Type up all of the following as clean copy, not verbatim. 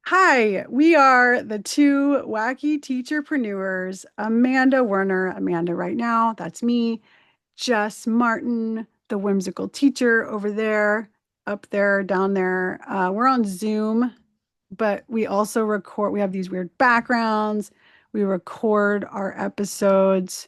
Hi, we are the two wacky teacherpreneurs, Amanda Werner, Amanda right now, that's me, Jess Martin, the whimsical teacher over there, up there, down there. We're on Zoom, but we also record, we have these weird backgrounds. We record our episodes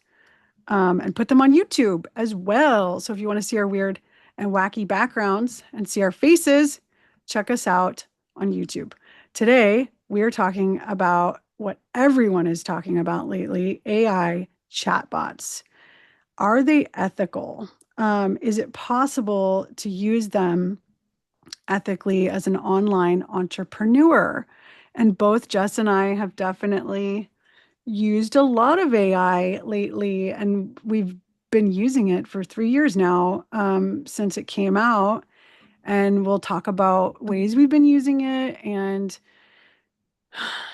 and put them on YouTube as well. So if you want to see our weird and wacky backgrounds and see our faces, check us out on YouTube. Today, we are talking about what everyone is talking about lately, AI chatbots. Are they ethical? Is it possible to use them ethically as an online entrepreneur? And both Jess and I have definitely used a lot of AI lately, and we've been using it for 3 years now, since it came out. And we'll talk about ways we've been using it and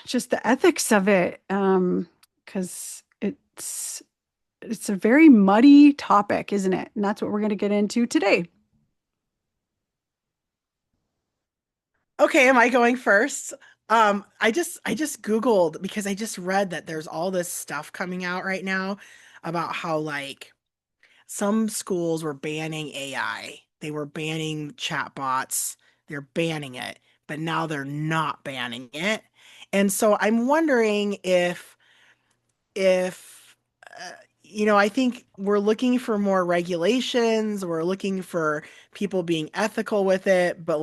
just the ethics of it, because it's a very muddy topic, isn't it? And that's what we're going to get into today. Okay, am I going first? I just Googled because I just read that there's all this stuff coming out right now about how like some schools were banning AI. They were banning chatbots. They're banning it, but now they're not banning it. And so I'm wondering if I think we're looking for more regulations, we're looking for people being ethical with it, but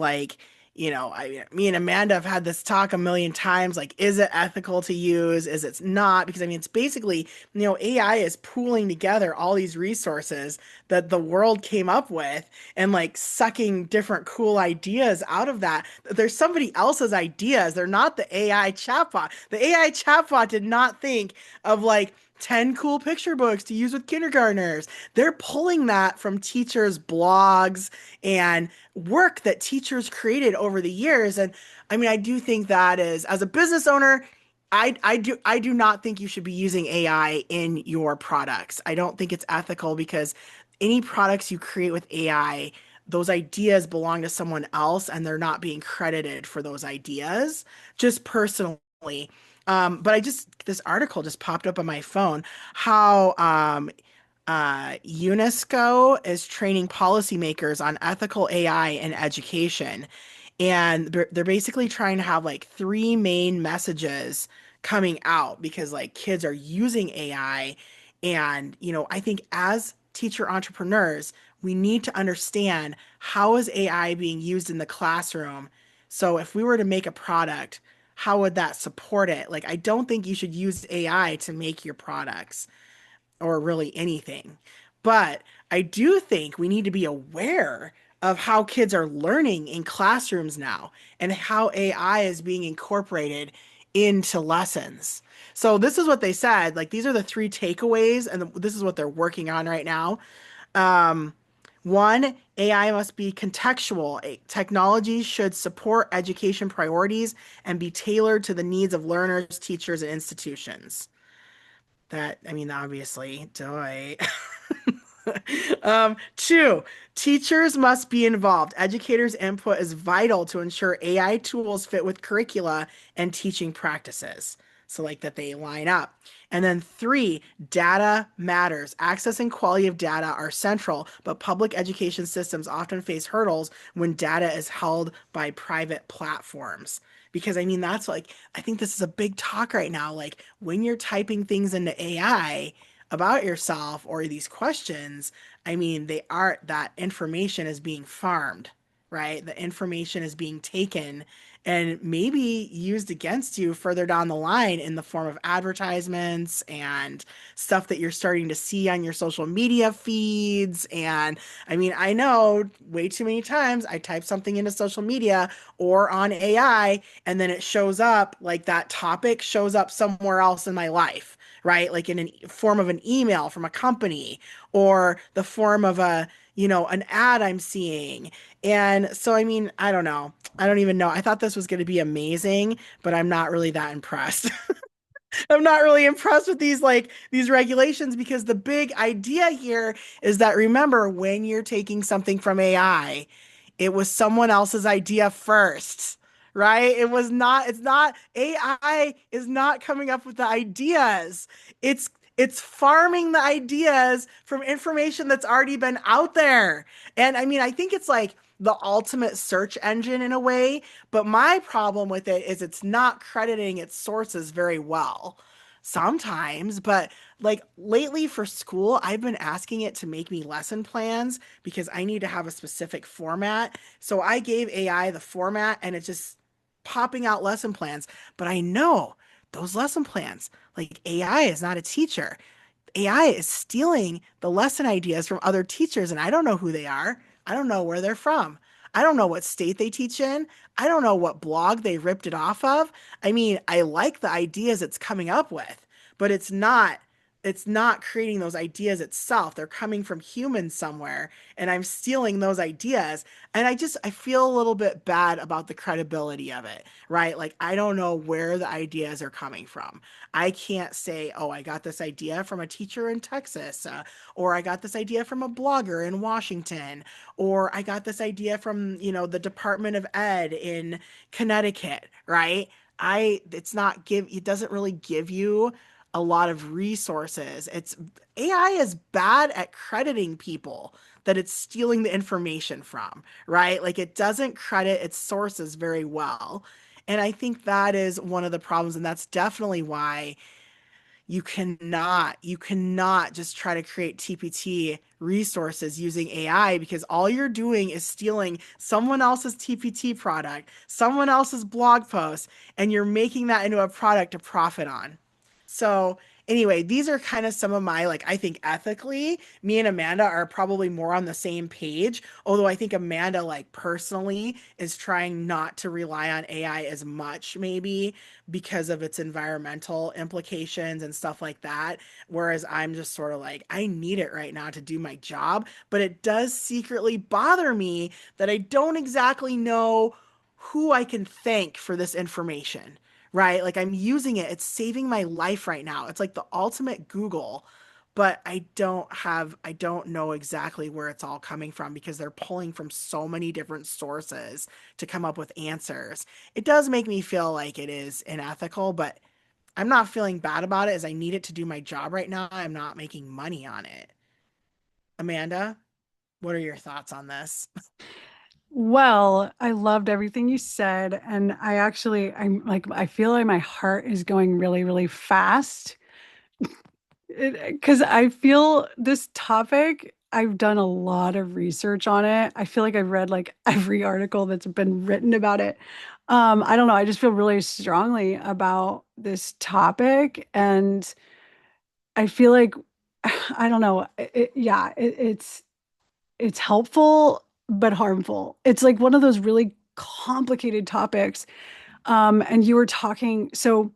me and Amanda have had this talk a million times, like, is it ethical to use? Is it not? Because I mean, it's basically, AI is pooling together all these resources that the world came up with and like sucking different cool ideas out of that. There's somebody else's ideas. They're not the AI chatbot. The AI chatbot did not think of like 10 cool picture books to use with kindergartners. They're pulling that from teachers' blogs and work that teachers created over the years. And I mean, I do think that is, as a business owner, I do not think you should be using AI in your products. I don't think it's ethical because any products you create with AI, those ideas belong to someone else and they're not being credited for those ideas, just personally. But this article just popped up on my phone how UNESCO is training policymakers on ethical AI in education. And they're basically trying to have like three main messages coming out because like kids are using AI. And, I think as teacher entrepreneurs, we need to understand how is AI being used in the classroom. So if we were to make a product, how would that support it? Like, I don't think you should use AI to make your products or really anything. But I do think we need to be aware of how kids are learning in classrooms now and how AI is being incorporated into lessons. So this is what they said, like these are the three takeaways and this is what they're working on right now. Um, One, AI must be contextual. Technology should support education priorities and be tailored to the needs of learners, teachers, and institutions. That, I mean, obviously, duh. Two, teachers must be involved. Educators' input is vital to ensure AI tools fit with curricula and teaching practices. So, like that they line up. And then three, data matters. Access and quality of data are central, but public education systems often face hurdles when data is held by private platforms. Because I mean, that's like, I think this is a big talk right now. Like, when you're typing things into AI, about yourself or these questions, I mean, that information is being farmed, right? The information is being taken and maybe used against you further down the line in the form of advertisements and stuff that you're starting to see on your social media feeds. And I mean, I know way too many times I type something into social media or on AI, and then it shows up like that topic shows up somewhere else in my life, right? Like in a form of an email from a company or the form of an ad I'm seeing. And so, I mean, I don't know. I don't even know. I thought this was going to be amazing, but I'm not really that impressed. I'm not really impressed with these regulations because the big idea here is that remember when you're taking something from AI, it was someone else's idea first, right? It's not, AI is not coming up with the ideas. It's farming the ideas from information that's already been out there. And I mean, I think it's like the ultimate search engine in a way, but my problem with it is it's not crediting its sources very well sometimes. But like lately for school, I've been asking it to make me lesson plans because I need to have a specific format. So I gave AI the format and it's just popping out lesson plans. But I know those lesson plans, like AI is not a teacher. AI is stealing the lesson ideas from other teachers, and I don't know who they are. I don't know where they're from. I don't know what state they teach in. I don't know what blog they ripped it off of. I mean, I like the ideas it's coming up with, but it's not creating those ideas itself. They're coming from humans somewhere, and I'm stealing those ideas. And I feel a little bit bad about the credibility of it, right? Like I don't know where the ideas are coming from. I can't say, oh, I got this idea from a teacher in Texas, or I got this idea from a blogger in Washington, or I got this idea from, the Department of Ed in Connecticut, right? It doesn't really give you a lot of resources. AI is bad at crediting people that it's stealing the information from, right? Like it doesn't credit its sources very well. And I think that is one of the problems. And that's definitely why you cannot just try to create TPT resources using AI because all you're doing is stealing someone else's TPT product, someone else's blog post, and you're making that into a product to profit on. So anyway, these are kind of some of my, like, I think ethically, me and Amanda are probably more on the same page. Although I think Amanda, like, personally is trying not to rely on AI as much, maybe because of its environmental implications and stuff like that. Whereas I'm just sort of like, I need it right now to do my job. But it does secretly bother me that I don't exactly know who I can thank for this information, right? Like I'm using it, it's saving my life right now. It's like the ultimate Google, but I don't know exactly where it's all coming from because they're pulling from so many different sources to come up with answers. It does make me feel like it is unethical, but I'm not feeling bad about it as I need it to do my job right now. I'm not making money on it. Amanda, what are your thoughts on this? Well, I loved everything you said. And I'm like, I feel like my heart is going really, really fast. Because I feel this topic, I've done a lot of research on it. I feel like I've read like every article that's been written about it. I don't know. I just feel really strongly about this topic. And I feel like, I don't know. Yeah, it's helpful, but harmful. It's like one of those really complicated topics. And you were talking, so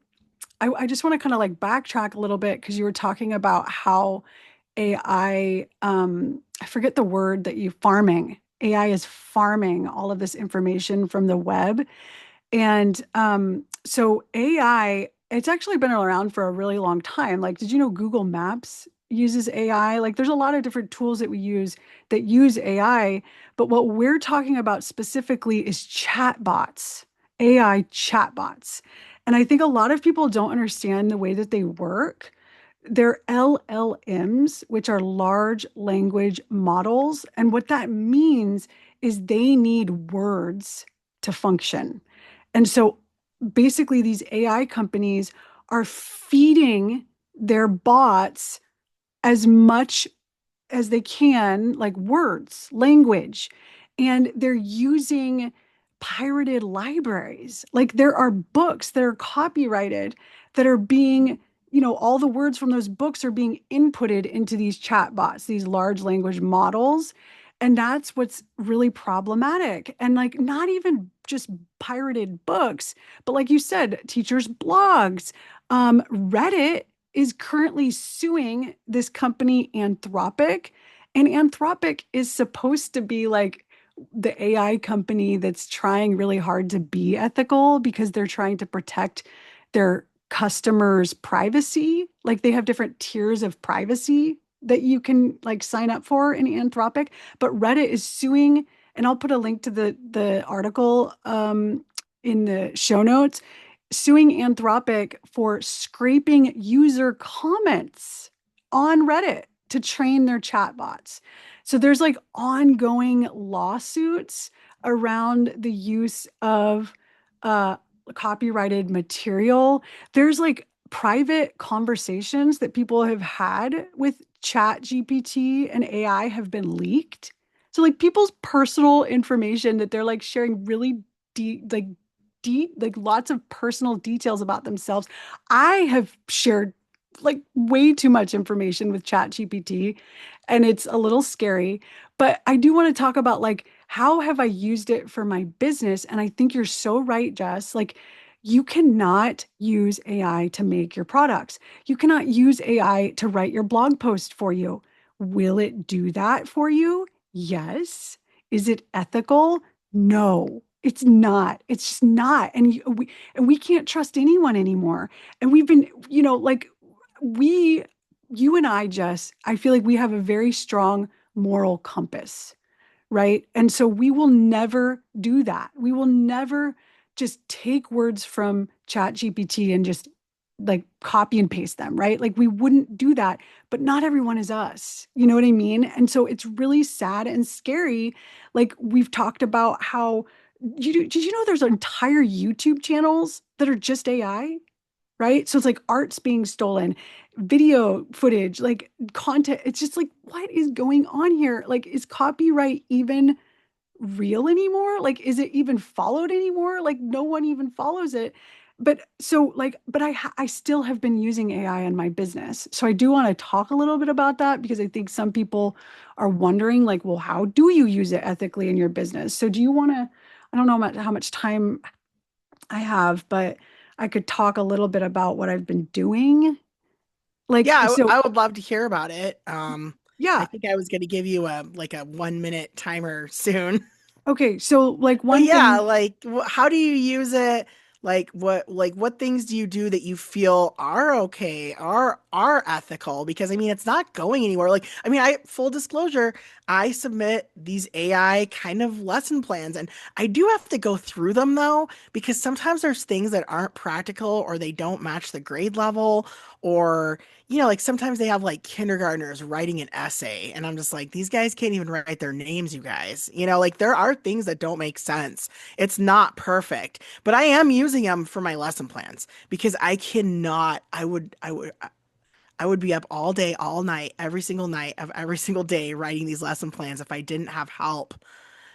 I just want to kind of like backtrack a little bit because you were talking about how AI, I forget the word that you farming. AI is farming all of this information from the web. And so AI, it's actually been around for a really long time. Like, did you know Google Maps uses AI? Like, there's a lot of different tools that we use that use AI, but what we're talking about specifically is chatbots, AI chatbots. And I think a lot of people don't understand the way that they work. They're LLMs, which are large language models. And what that means is they need words to function. And so basically, these AI companies are feeding their bots as much as they can, like words, language, and they're using pirated libraries. Like there are books that are copyrighted that are being, all the words from those books are being inputted into these chatbots, these large language models. And that's what's really problematic. And like not even just pirated books, but like you said, teachers' blogs, Reddit is currently suing this company Anthropic. And Anthropic is supposed to be like the AI company that's trying really hard to be ethical because they're trying to protect their customers' privacy. Like they have different tiers of privacy that you can like sign up for in Anthropic. But Reddit is suing, and I'll put a link to the article in the show notes, suing Anthropic for scraping user comments on Reddit to train their chatbots. So there's like ongoing lawsuits around the use of uh, copyrighted material. There's like private conversations that people have had with Chat GPT and AI have been leaked. So like people's personal information that they're like sharing really deep, like lots of personal details about themselves. I have shared like way too much information with Chat GPT, and it's a little scary. But I do want to talk about like how have I used it for my business? And I think you're so right, Jess. Like you cannot use AI to make your products. You cannot use AI to write your blog post for you. Will it do that for you? Yes. Is it ethical? No, it's not. It's just not. And we can't trust anyone anymore. And we've been, like we, you and I, Jess, I feel like we have a very strong moral compass, right? And so we will never do that. We will never just take words from Chat GPT and just like copy and paste them, right? Like we wouldn't do that, but not everyone is us. You know what I mean? And so it's really sad and scary. Like we've talked about how did you know there's entire YouTube channels that are just AI? Right? So it's like art's being stolen, video footage, like content. It's just like, what is going on here? Like, is copyright even real anymore? Like, is it even followed anymore? Like, no one even follows it. But so like, but I still have been using AI in my business. So I do want to talk a little bit about that because I think some people are wondering, like, well, how do you use it ethically in your business? So do you want to, I don't know how much time I have, but I could talk a little bit about what I've been doing. Like, Yeah, so, I would love to hear about it. I yeah. think I was going to give you a like a 1 minute timer soon. Okay. So, like, But one yeah, thing, like how do you use it? Like what things do you do that you feel are okay, are ethical? Because I mean, it's not going anywhere. Like I mean, I full disclosure, I submit these AI kind of lesson plans and I do have to go through them though, because sometimes there's things that aren't practical or they don't match the grade level or like sometimes they have like kindergartners writing an essay, and I'm just like, these guys can't even write their names, you guys. Like there are things that don't make sense. It's not perfect, but I am using them for my lesson plans because I cannot, I would be up all day, all night of every single day writing these lesson plans if I didn't have help.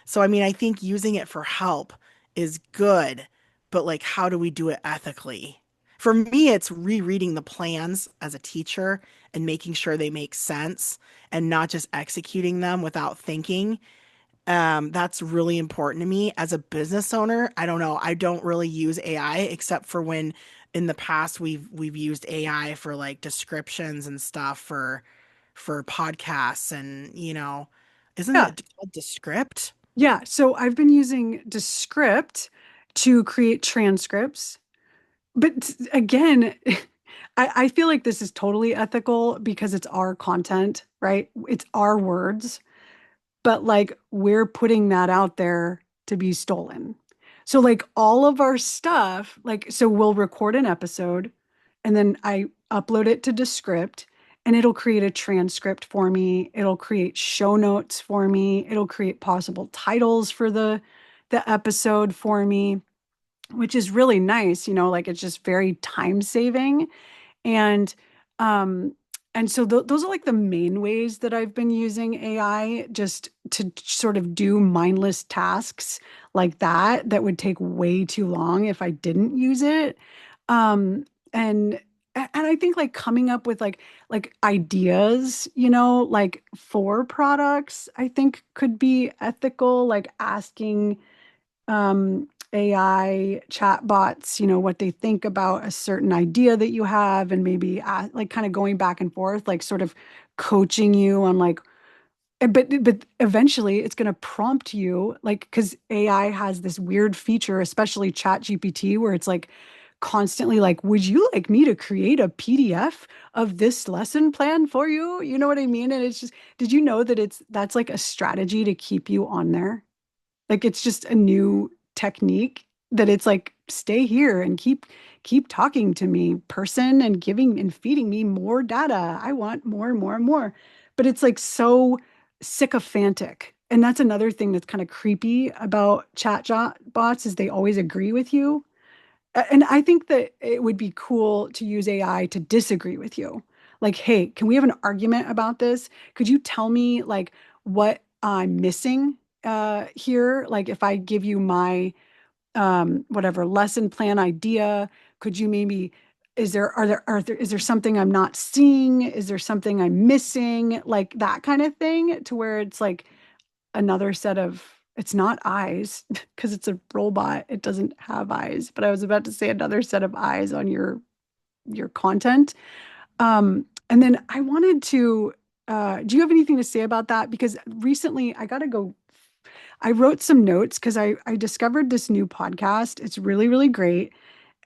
So, I mean, I think using it for help is good, but like, how do we do it ethically? For me, it's rereading the plans as a teacher and making sure they make sense and not just executing them without thinking. That's really important to me as a business owner. I don't know. I don't really use AI except for when in the past we've used AI for like descriptions and stuff for podcasts and isn't yeah. it called Descript? Yeah. So I've been using Descript to create transcripts. But again, I feel like this is totally ethical because it's our content, right? It's our words. But like we're putting that out there to be stolen. So like all of our stuff, like so we'll record an episode and then I upload it to Descript and it'll create a transcript for me. It'll create show notes for me. It'll create possible titles for the episode for me, which is really nice, like it's just very time saving. And um and so those are like the main ways that I've been using AI just to sort of do mindless tasks like that would take way too long if I didn't use it. Um and I think like coming up with like ideas, like for products, I think could be ethical, like asking AI chatbots, what they think about a certain idea that you have, and maybe like kind of going back and forth, like sort of coaching you on like, but eventually it's going to prompt you, like, because AI has this weird feature, especially Chat GPT, where it's like constantly like, would you like me to create a PDF of this lesson plan for you? You know what I mean? And it's just, did you know that that's like a strategy to keep you on there? Like it's just a new technique. that it's like stay here and keep talking to me, person, and giving and feeding me more data. I want more and more and more. But it's like so sycophantic. And that's another thing that's kind of creepy about bots is they always agree with you. And I think that it would be cool to use AI to disagree with you. Like, hey, can we have an argument about this? Could you tell me like what I'm missing here? Like if I give you my whatever lesson plan idea, could you maybe is there something I'm not seeing? Is there something I'm missing? Like that kind of thing to where it's like another set of it's not eyes because it's a robot. It doesn't have eyes, but I was about to say another set of eyes on your content. And then I wanted to do you have anything to say about that? Because recently I got to go I wrote some notes because I discovered this new podcast. It's really, really great.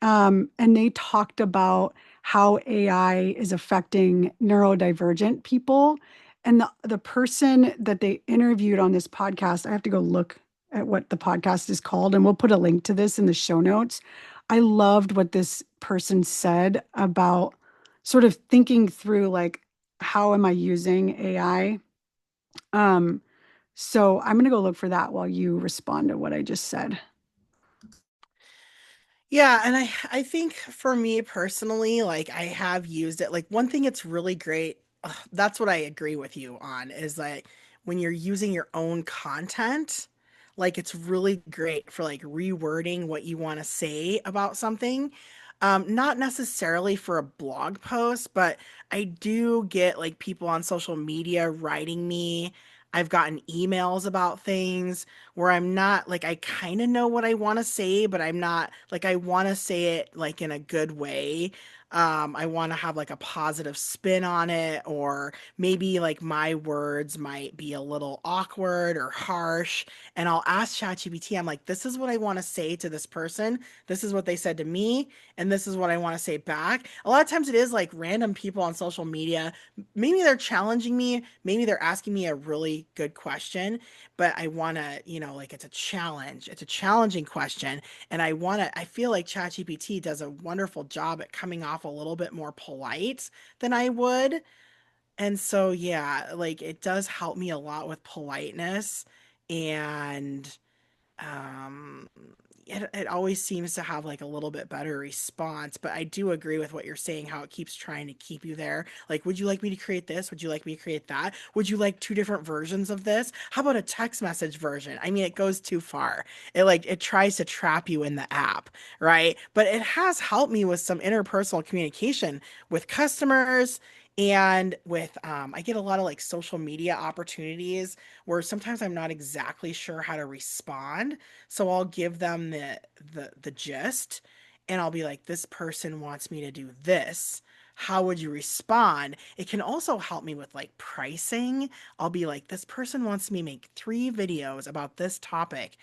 And they talked about how AI is affecting neurodivergent people. And the person that they interviewed on this podcast, I have to go look at what the podcast is called, and we'll put a link to this in the show notes. I loved what this person said about sort of thinking through like, how am I using AI? Um, so I'm going to go look for that while you respond to what I just said. Yeah, and I think for me personally, like I have used it. Like one thing it's really great, that's what I agree with you on, is like when you're using your own content, like it's really great for like rewording what you want to say about something. Not necessarily for a blog post, but I do get like people on social media writing me. I've gotten emails about things where I'm not like I kind of know what I want to say, but I'm not like I want to say it like in a good way. I want to have like a positive spin on it, or maybe like my words might be a little awkward or harsh. And I'll ask ChatGPT, I'm like, this is what I want to say to this person. This is what they said to me, and this is what I want to say back. A lot of times it is like random people on social media. Maybe they're challenging me, maybe they're asking me a really good question, but I want to, like it's a challenge. It's a challenging question. And I feel like ChatGPT does a wonderful job at coming off a little bit more polite than I would. And so, yeah, like it does help me a lot with politeness. And um it always seems to have like a little bit better response, but I do agree with what you're saying, how it keeps trying to keep you there. Like, would you like me to create this? Would you like me to create that? Would you like two different versions of this? How about a text message version? I mean, it goes too far. It tries to trap you in the app, right? But it has helped me with some interpersonal communication with customers, and with I get a lot of like social media opportunities where sometimes I'm not exactly sure how to respond. So I'll give them the gist, and I'll be like, this person wants me to do this. How would you respond? It can also help me with like pricing. I'll be like, this person wants me to make 3 videos about this topic.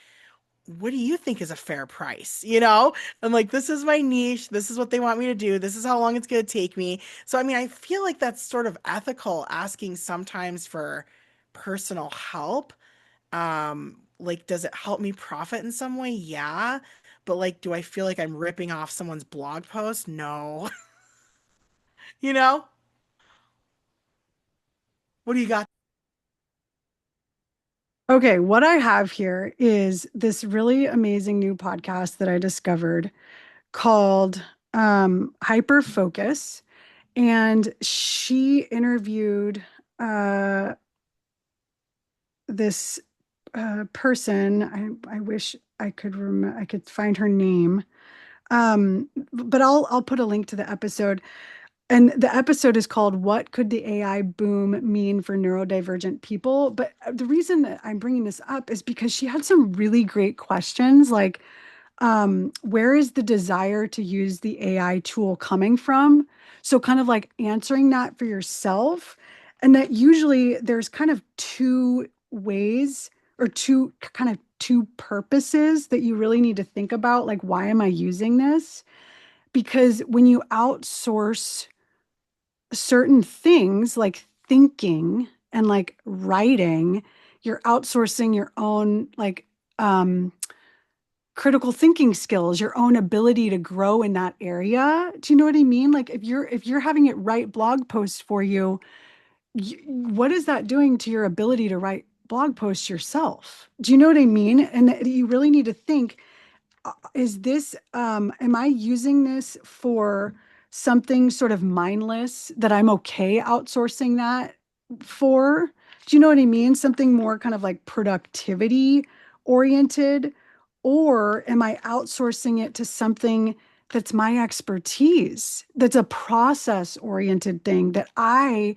What do you think is a fair price? I'm like, this is my niche. This is what they want me to do. This is how long it's going to take me. So, I mean, I feel like that's sort of ethical, asking sometimes for personal help. Like, does it help me profit in some way? Yeah. But like, do I feel like I'm ripping off someone's blog post? No. you know? What do you got? Okay, what I have here is this really amazing new podcast that I discovered called Hyper Focus. And she interviewed uh, this person. I wish I could find her name. But I'll put a link to the episode. And the episode is called "What Could the AI Boom Mean for Neurodivergent People?" But the reason that I'm bringing this up is because she had some really great questions, like where is the desire to use the AI tool coming from? So, kind of like answering that for yourself. And that usually there's kind of two ways or two purposes that you really need to think about. Like, why am I using this? Because when you outsource certain things like thinking and like writing, you're outsourcing your own like critical thinking skills, your own ability to grow in that area. Do you know what I mean? Like if you're having it write blog posts for you, what is that doing to your ability to write blog posts yourself? Do you know what I mean? And you really need to think, is this, am I using this for something sort of mindless that I'm okay outsourcing that for? Do you know what I mean? Something more kind of like productivity oriented, or am I outsourcing it to something that's my expertise, that's a process oriented thing that I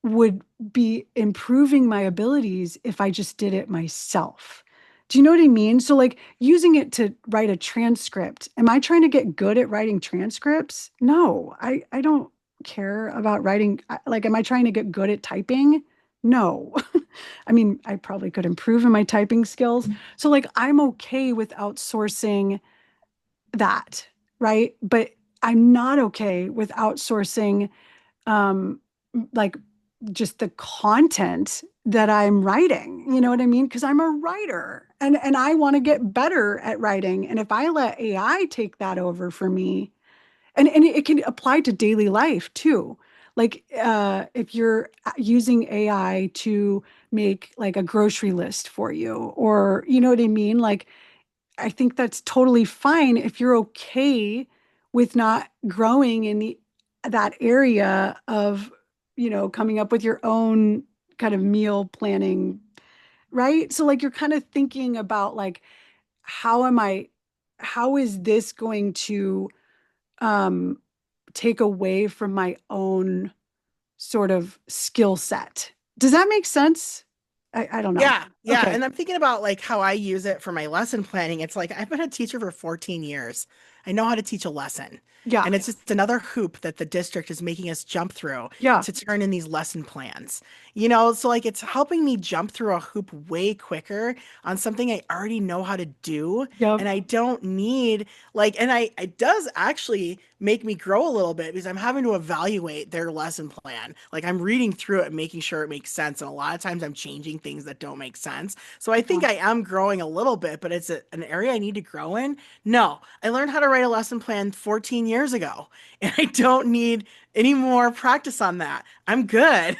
would be improving my abilities if I just did it myself? Do you know what I mean? So, like using it to write a transcript, am I trying to get good at writing transcripts? No, I don't care about writing. Like, am I trying to get good at typing? No. I mean, I probably could improve in my typing skills. So, like, I'm okay with outsourcing that, right? But I'm not okay with outsourcing um like just the content that I'm writing. You know what I mean? Because I'm a writer and I want to get better at writing. And if I let AI take that over for me, and it can apply to daily life too. Like if you're using AI to make like a grocery list for you, or you know what I mean? Like I think that's totally fine if you're okay with not growing in that area of, coming up with your own kind of meal planning, right? So like you're kind of thinking about like, how am I, how is this going to um take away from my own sort of skill set? Does that make sense? I don't know. Yeah, yeah. Okay. And I'm thinking about like how I use it for my lesson planning. It's like I've been a teacher for 14 years. I know how to teach a lesson. Yeah. And it's just another hoop that the district is making us jump through Yeah. to turn in these lesson plans. So like it's helping me jump through a hoop way quicker on something I already know how to do. Yep. And I don't need like, and it does actually make me grow a little bit because I'm having to evaluate their lesson plan. Like I'm reading through it and making sure it makes sense. And a lot of times I'm changing things that don't make sense. So I think Yeah. I am growing a little bit, but it's an area I need to grow in. No, I learned how to write a lesson plan 14 years ago, and I don't need any more practice on that. I'm good.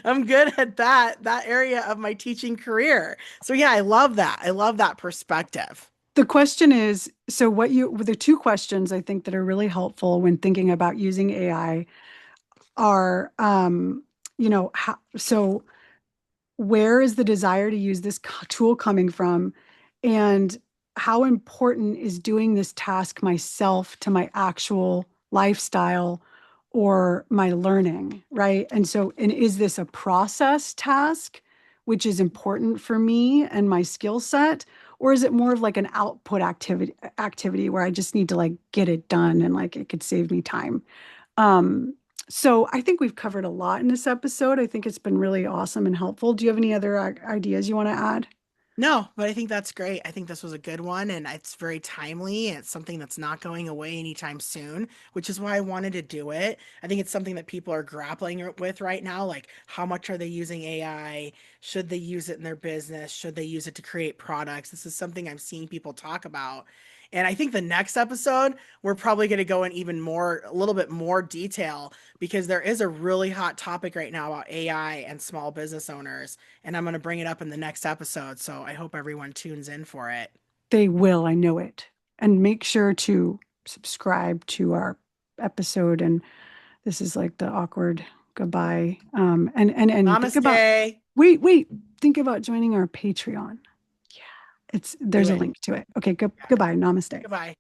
I'm good at that area of my teaching career. So yeah, I love that. I love that perspective. The question is, so the two questions I think that are really helpful when thinking about using AI are, so where is the desire to use this tool coming from? And how important is doing this task myself to my actual lifestyle or my learning, right? And is this a process task, which is important for me and my skill set? Or is it more of like an output activity where I just need to like get it done and like it could save me time? Um, so I think we've covered a lot in this episode. I think it's been really awesome and helpful. Do you have any other ideas you want to add? No, but I think that's great. I think this was a good one and it's very timely and it's something that's not going away anytime soon, which is why I wanted to do it. I think it's something that people are grappling with right now. Like, how much are they using AI? Should they use it in their business? Should they use it to create products? This is something I'm seeing people talk about. And I think the next episode, we're probably going to go in even more, a little bit more detail because there is a really hot topic right now about AI and small business owners and I'm going to bring it up in the next episode. So I hope everyone tunes in for it. They will, I know it. And make sure to subscribe to our episode. And this is like the awkward goodbye. And think about, Namaste. wait, think about joining our Patreon. Yeah, there's a Doing. link to it. Okay, Got it. goodbye. Namaste. Goodbye.